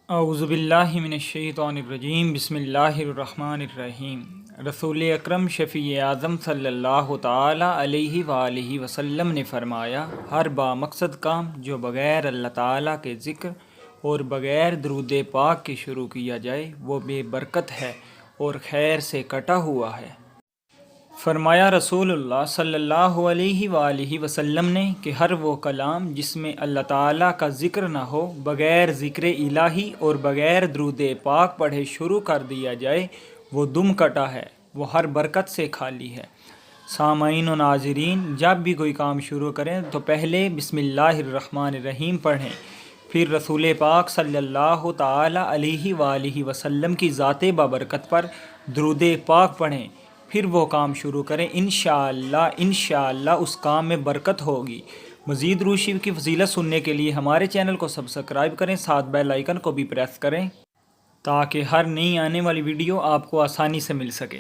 اعوذ باللہ من الشیطان الرجیم، بسم اللہ الرحمن الرحیم۔ رسول اکرم شفیع اعظم صلی اللہ تعالی علیہ وآلہ وسلم نے فرمایا، ہر بامقصد کام جو بغیر اللہ تعالیٰ کے ذکر اور بغیر درود پاک کے شروع کیا جائے وہ بے برکت ہے اور خیر سے کٹا ہوا ہے۔ فرمایا رسول اللہ صلی اللہ علیہ وآلہ وسلم نے کہ ہر وہ کلام جس میں اللہ تعالیٰ کا ذکر نہ ہو، بغیر ذکر الہی اور بغیر درود پاک پڑھے شروع کر دیا جائے وہ دم کٹا ہے، وہ ہر برکت سے خالی ہے۔ سامعین و ناظرین، جب بھی کوئی کام شروع کریں تو پہلے بسم اللہ الرحمن الرحیم پڑھیں، پھر رسول پاک صلی اللہ تعالی علیہ وآلہ وسلم کی ذات بابرکت پر درود پاک پڑھیں، پھر وہ کام شروع کریں۔ انشاءاللہ اس کام میں برکت ہوگی۔ مزید درود شریف کی فضیلت سننے کے لیے ہمارے چینل کو سبسکرائب کریں، ساتھ بیل آئیکن کو بھی پریس کریں تاکہ ہر نئی آنے والی ویڈیو آپ کو آسانی سے مل سکے۔